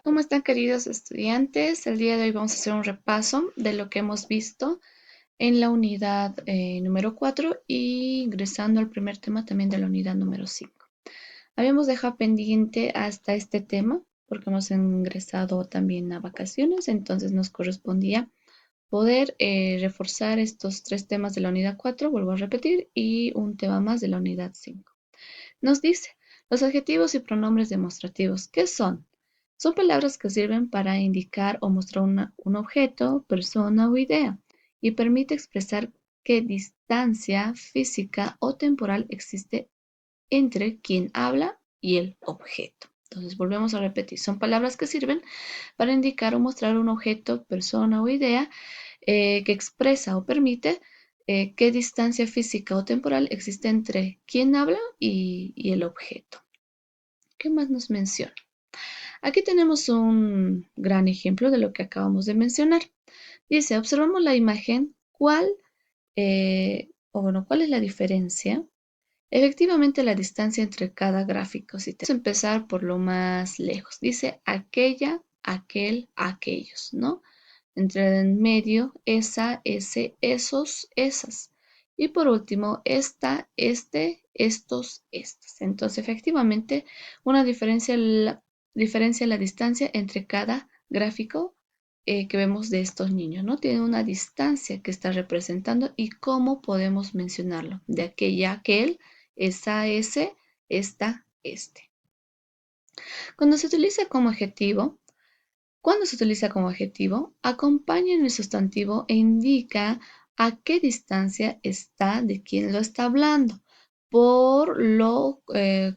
¿Cómo están, queridos estudiantes? El día de hoy vamos a hacer un repaso de lo que hemos visto en la unidad número 4 y ingresando al primer tema también de la unidad número 5. Habíamos dejado pendiente hasta este tema porque hemos ingresado también a vacaciones, entonces nos correspondía poder reforzar estos tres temas de la unidad 4, vuelvo a repetir, y un tema más de la unidad 5. Nos dice, los adjetivos y pronombres demostrativos, ¿qué son? Son palabras que sirven para indicar o mostrar un objeto, persona o idea y permite expresar qué distancia física o temporal existe entre quien habla y el objeto. Entonces, volvemos a repetir, son palabras que sirven para indicar o mostrar un objeto, persona o idea que expresa o permite qué distancia física o temporal existe entre quien habla y el objeto. ¿Qué más nos menciona? Aquí tenemos un gran ejemplo de lo que acabamos de mencionar. Dice, observamos la imagen, ¿cuál es la diferencia? Efectivamente, la distancia entre cada gráfico. Si vamos a empezar por lo más lejos. Dice aquella, aquel, aquellos, ¿no? Entre en medio, esa, ese, esos, esas. Y por último, esta, este, estos, estas. Entonces, efectivamente, una diferencia la distancia entre cada gráfico que vemos de estos niños, ¿no? Tiene una distancia que está representando y cómo podemos mencionarlo. De aquella, aquel, esa, ese, esta, este. Cuando se utiliza como adjetivo, cuando se utiliza como adjetivo, acompaña en el sustantivo e indica a qué distancia está de quien lo está hablando. Por lo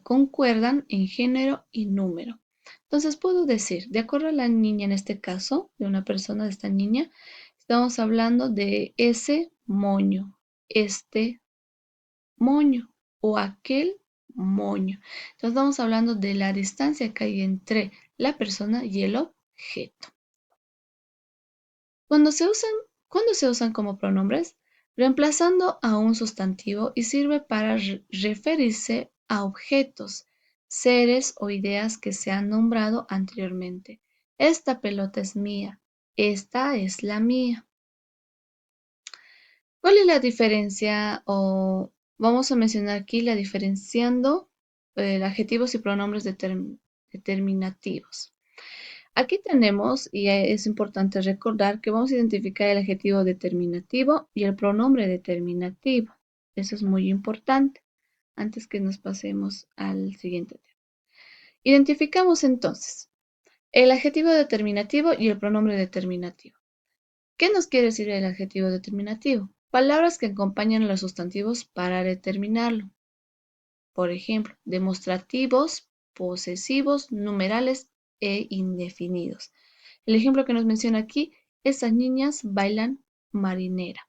concuerdan en género y número. Entonces puedo decir, de acuerdo a la niña en este caso, de una persona de esta niña, estamos hablando de ese moño, este moño o aquel moño. Entonces estamos hablando de la distancia que hay entre la persona y el objeto. Cuando se usan, cuando se usan como pronombres, reemplazando a un sustantivo y sirve para referirse a objetos, seres o ideas que se han nombrado anteriormente. Esta pelota es mía. Esta es la mía. ¿Cuál es la diferencia? O vamos a mencionar aquí la diferenciando adjetivos y pronombres determinativos. Aquí tenemos, y es importante recordar que vamos a identificar el adjetivo determinativo y el pronombre determinativo. Eso es muy importante antes que nos pasemos al siguiente tema. Identificamos entonces el adjetivo determinativo y el pronombre determinativo. ¿Qué nos quiere decir el adjetivo determinativo? Palabras que acompañan a los sustantivos para determinarlo. Por ejemplo, demostrativos, posesivos, numerales e indefinidos. El ejemplo que nos menciona aquí, esas niñas bailan marinera.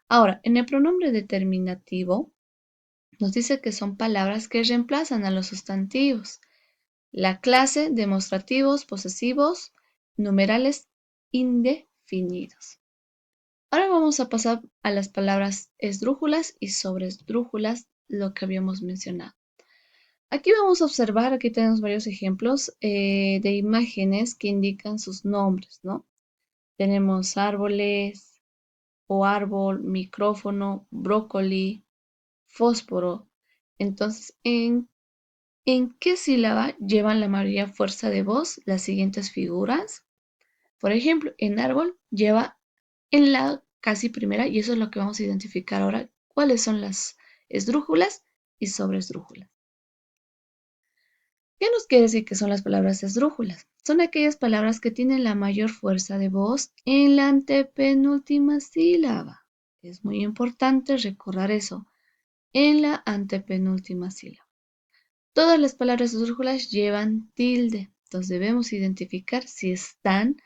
Ahora, en el pronombre determinativo, nos dice que son palabras que reemplazan a los sustantivos. La clase, demostrativos, posesivos, numerales indefinidos. Ahora vamos a pasar a las palabras esdrújulas y sobresdrújulas, lo que habíamos mencionado. Aquí vamos a observar, aquí tenemos varios ejemplos de imágenes que indican sus nombres, ¿no? Tenemos árboles o árbol, micrófono, brócoli, fósforo. Entonces, ¿en qué sílaba llevan la mayoría fuerza de voz las siguientes figuras? Por ejemplo, en árbol lleva en la casi primera, y eso es lo que vamos a identificar ahora, cuáles son las esdrújulas y sobresdrújulas. ¿Qué nos quiere decir que son las palabras esdrújulas? Son aquellas palabras que tienen la mayor fuerza de voz en la antepenúltima sílaba. Es muy importante recordar eso, en la antepenúltima sílaba. Todas las palabras esdrújulas llevan tilde, entonces debemos identificar si están,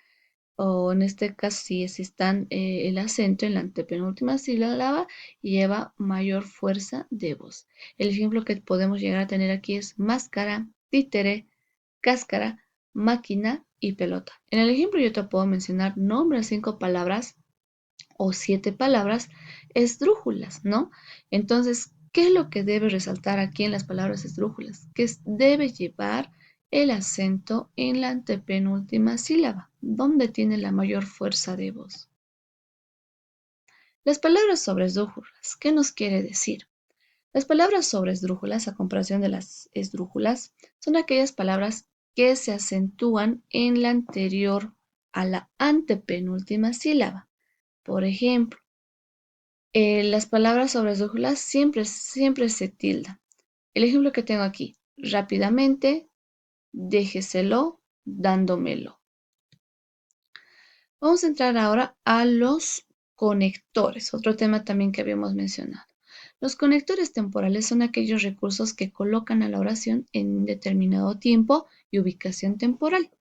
o en este caso si están el acento en la antepenúltima sílaba y lleva mayor fuerza de voz. El ejemplo que podemos llegar a tener aquí es máscara, títere, cáscara, máquina y pelota. En el ejemplo yo te puedo mencionar nombres 5 palabras o 7 palabras esdrújulas, ¿no? Entonces, ¿qué es lo que debe resaltar aquí en las palabras esdrújulas? Que debe llevar el acento en la antepenúltima sílaba, donde tiene la mayor fuerza de voz. Las palabras sobresdrújulas, ¿qué nos quiere decir? Las palabras sobresdrújulas, a comparación de las esdrújulas, son aquellas palabras que se acentúan en la anterior a la antepenúltima sílaba. Por ejemplo, las palabras sobresdrújulas siempre se tildan. El ejemplo que tengo aquí, rápidamente, déjeselo, dándomelo. Vamos a entrar ahora a los conectores, otro tema también que habíamos mencionado. Los conectores temporales son aquellos recursos que colocan a la oración en determinado tiempo y ubicación temporal.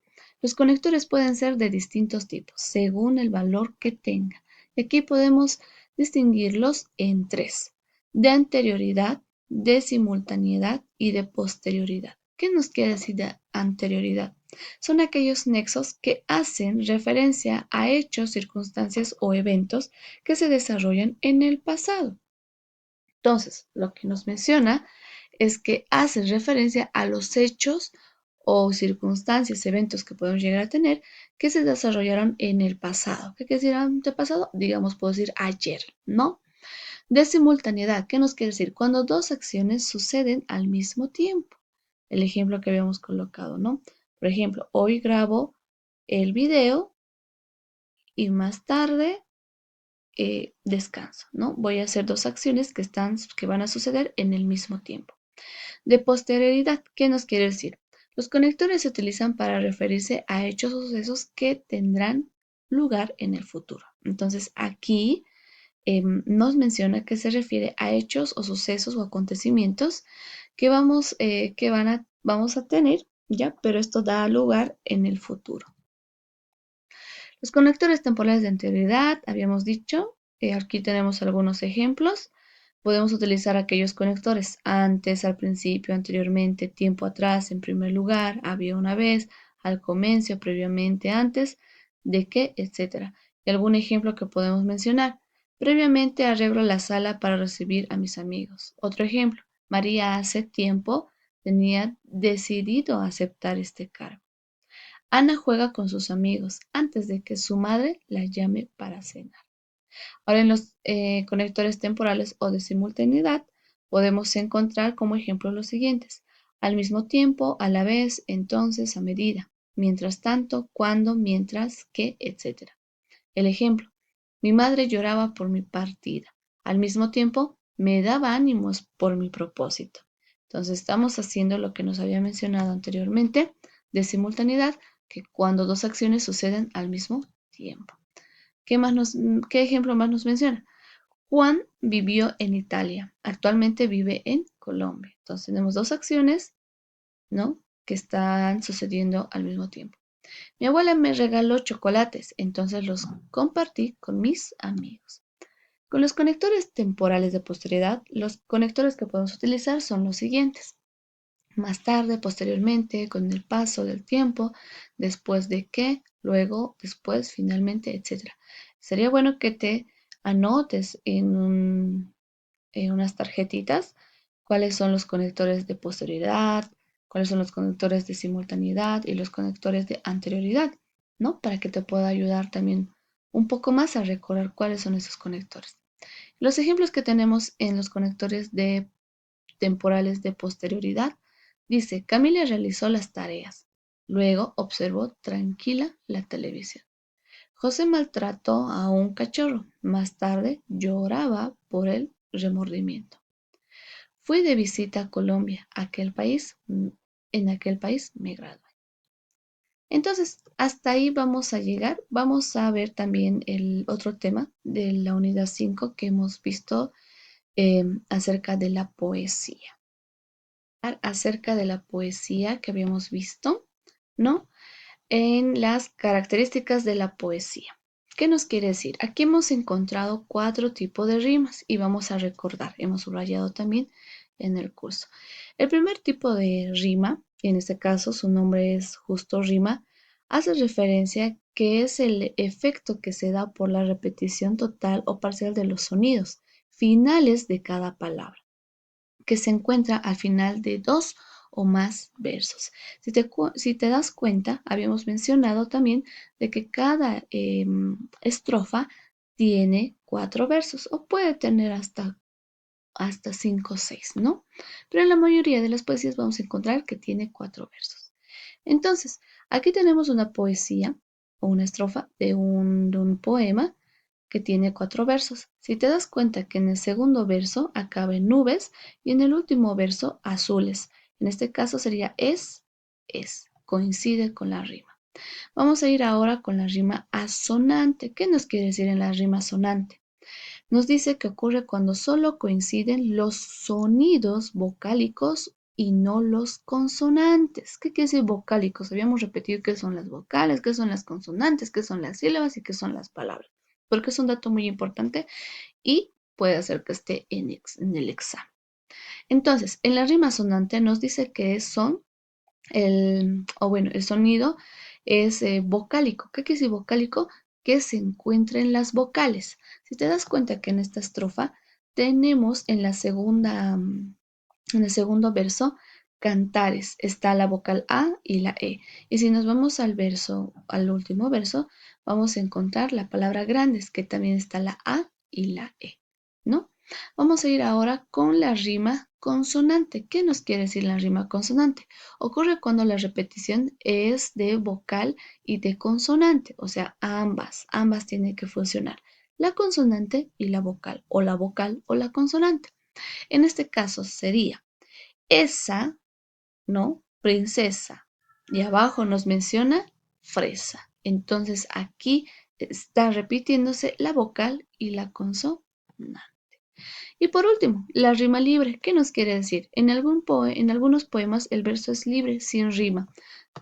Los conectores pueden ser de distintos tipos, según el valor que tenga. Y aquí podemos distinguirlos en tres: de anterioridad, de simultaneidad y de posterioridad. ¿Qué nos quiere decir de anterioridad? Son aquellos nexos que hacen referencia a hechos, circunstancias o eventos que se desarrollan en el pasado. Entonces, lo que nos menciona es que hace referencia a los hechos o circunstancias, eventos que podemos llegar a tener que se desarrollaron en el pasado. ¿Qué quiere decir antepasado? Digamos, puedo decir ayer, ¿no? De simultaneidad, ¿qué nos quiere decir? Cuando dos acciones suceden al mismo tiempo. El ejemplo que habíamos colocado, ¿no? Por ejemplo, hoy grabo el video y más tarde descanso, ¿no? Voy a hacer dos acciones que van a suceder en el mismo tiempo. De posterioridad, ¿qué nos quiere decir? Los conectores se utilizan para referirse a hechos o sucesos que tendrán lugar en el futuro. Entonces, aquí nos menciona que se refiere a hechos o sucesos o acontecimientos vamos a tener, ¿ya? Pero esto da lugar en el futuro. Los conectores temporales de anterioridad, habíamos dicho, aquí tenemos algunos ejemplos. Podemos utilizar aquellos conectores antes, al principio, anteriormente, tiempo atrás, en primer lugar, había una vez, al comienzo, previamente, antes, de qué, etcétera. Y algún ejemplo que podemos mencionar. Previamente arreglo la sala para recibir a mis amigos. Otro ejemplo, María hace tiempo tenía decidido aceptar este cargo. Ana juega con sus amigos antes de que su madre la llame para cenar. Ahora en los conectores temporales o de simultaneidad podemos encontrar como ejemplo los siguientes: al mismo tiempo, a la vez, entonces, a medida, mientras tanto, cuando, mientras que, etc. El ejemplo: mi madre lloraba por mi partida. Al mismo tiempo, me daba ánimos por mi propósito. Entonces estamos haciendo lo que nos había mencionado anteriormente de simultaneidad, que cuando dos acciones suceden al mismo tiempo. ¿Qué ejemplo más nos menciona? Juan vivió en Italia, actualmente vive en Colombia. Entonces tenemos dos acciones, ¿no? Que están sucediendo al mismo tiempo. Mi abuela me regaló chocolates, entonces los compartí con mis amigos. Con los conectores temporales de posterioridad, los conectores que podemos utilizar son los siguientes: más tarde, posteriormente, con el paso del tiempo, después de que, luego, después, finalmente, etc. Sería bueno que te anotes en unas tarjetitas cuáles son los conectores de posterioridad, cuáles son los conectores de simultaneidad y los conectores de anterioridad, ¿no? Para que te pueda ayudar también un poco más a recordar cuáles son esos conectores. Los ejemplos que tenemos en los conectores de temporales de posterioridad: dice, Camila realizó las tareas, luego observó tranquila la televisión. José maltrató a un cachorro, más tarde lloraba por el remordimiento. Fui de visita a Colombia, en aquel país me gradué. Entonces, hasta ahí vamos a llegar. Vamos a ver también el otro tema de la unidad 5 que hemos visto acerca de la poesía. Acerca de la poesía que habíamos visto, ¿no? En las características de la poesía. ¿Qué nos quiere decir? Aquí hemos encontrado 4 tipos de rimas y vamos a recordar, hemos subrayado también en el curso. El primer tipo de rima, y en este caso su nombre es justo rima, hace referencia que es el efecto que se da por la repetición total o parcial de los sonidos finales de cada palabra, que se encuentra al final de 2 o más versos. Si te das cuenta, habíamos mencionado también de que cada estrofa tiene 4 versos o puede tener hasta 5 o 6, ¿no? Pero en la mayoría de las poesías vamos a encontrar que tiene 4 versos. Entonces, aquí tenemos una poesía o una estrofa de un poema que tiene 4 versos. Si te das cuenta que en el segundo verso acaba en nubes y en el último verso azules. En este caso sería es, coincide con la rima. Vamos a ir ahora con la rima asonante. ¿Qué nos quiere decir en la rima asonante? Nos dice que ocurre cuando solo coinciden los sonidos vocálicos y no los consonantes. ¿Qué quiere decir vocálicos? Habíamos repetido qué son las vocales, qué son las consonantes, qué son las sílabas y qué son las palabras. Porque es un dato muy importante y puede hacer que esté en el examen. Entonces, en la rima sonante nos dice que son el sonido es vocálico. ¿Qué quiere decir vocálico? Que se encuentra en las vocales. Si te das cuenta que en esta estrofa tenemos en el segundo verso, cantares. Está la vocal A y la E. Y si nos vamos al último verso, vamos a encontrar la palabra grandes, que también está la A y la E, ¿no? Vamos a ir ahora con la rima consonante. ¿Qué nos quiere decir la rima consonante? Ocurre cuando la repetición es de vocal y de consonante, o sea, ambas tienen que funcionar. La consonante y la vocal o la consonante. En este caso sería esa, ¿no? Princesa. Y abajo nos menciona fresa. Entonces aquí está repitiéndose la vocal y la consonante. Y por último, la rima libre. ¿Qué nos quiere decir? En algunos poemas el verso es libre, sin rima.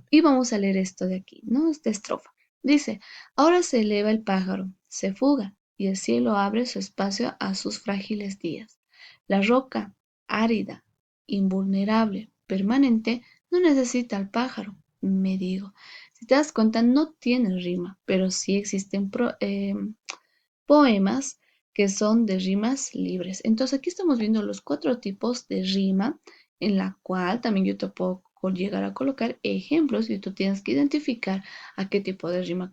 Y vamos a leer esto de aquí, ¿no? Esta estrofa. Dice, ahora se eleva el pájaro, se fuga, y el cielo abre su espacio a sus frágiles días. La roca, árida, invulnerable, permanente, no necesita al pájaro, me digo. Si te das cuenta, no tiene rima, pero sí existen poemas que son de rimas libres. Entonces aquí estamos viendo los 4 tipos de rima en la cual también yo te puedo llegar a colocar ejemplos y tú tienes que identificar a qué tipo de rima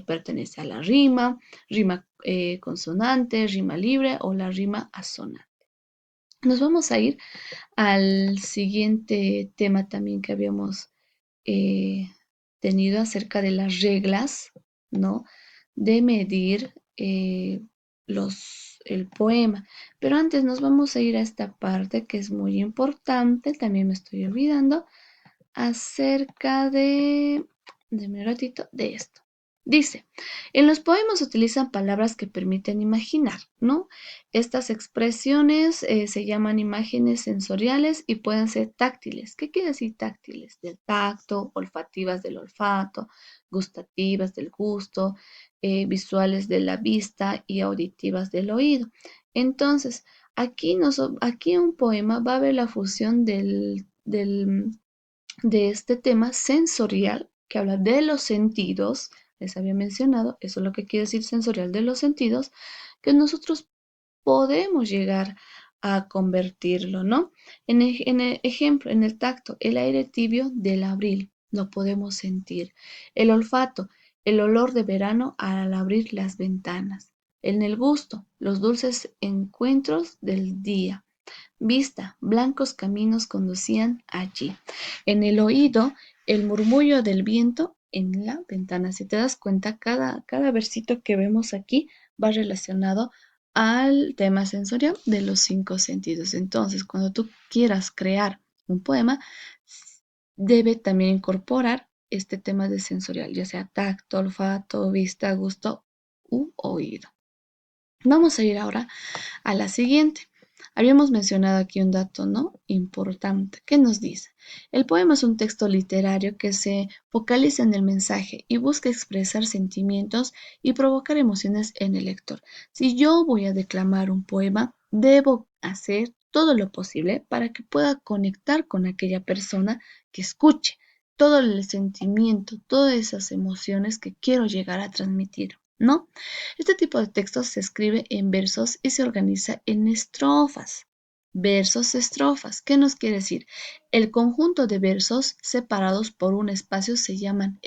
pertenece a la rima consonante, rima libre o la rima asonante. Nos vamos a ir al siguiente tema también que habíamos eh, tenido acerca de las reglas, ¿no? De medir el poema. Pero antes nos vamos a ir a esta parte que es muy importante, también me estoy olvidando, acerca de un ratito, de esto. Dice, en los poemas se utilizan palabras que permiten imaginar, ¿no? Estas expresiones se llaman imágenes sensoriales y pueden ser táctiles. ¿Qué quiere decir táctiles? Del tacto, olfativas del olfato, gustativas del gusto, visuales de la vista y auditivas del oído. Entonces, aquí en un poema va a haber la fusión de este tema sensorial que habla de los sentidos, les había mencionado, eso es lo que quiere decir sensorial de los sentidos, que nosotros podemos llegar a convertirlo, ¿no? En el ejemplo, en el tacto, el aire tibio del abril, lo podemos sentir. El olfato, el olor de verano al abrir las ventanas. En el gusto, los dulces encuentros del día. Vista, blancos caminos conducían allí. En el oído, el murmullo del viento en la ventana. Si te das cuenta, cada versito que vemos aquí va relacionado al tema sensorial de los 5 sentidos. Entonces, cuando tú quieras crear un poema, debe también incorporar este tema de sensorial, ya sea tacto, olfato, vista, gusto u oído. Vamos a ir ahora a la siguiente. Habíamos mencionado aquí un dato, ¿no? Importante. ¿Qué nos dice? El poema es un texto literario que se focaliza en el mensaje y busca expresar sentimientos y provocar emociones en el lector. Si yo voy a declamar un poema, debo hacer todo lo posible para que pueda conectar con aquella persona que escuche todo el sentimiento, todas esas emociones que quiero llegar a transmitir, ¿no? Este tipo de textos se escribe en versos y se organiza en estrofas. Versos, estrofas. ¿Qué nos quiere decir? El conjunto de versos separados por un espacio se llaman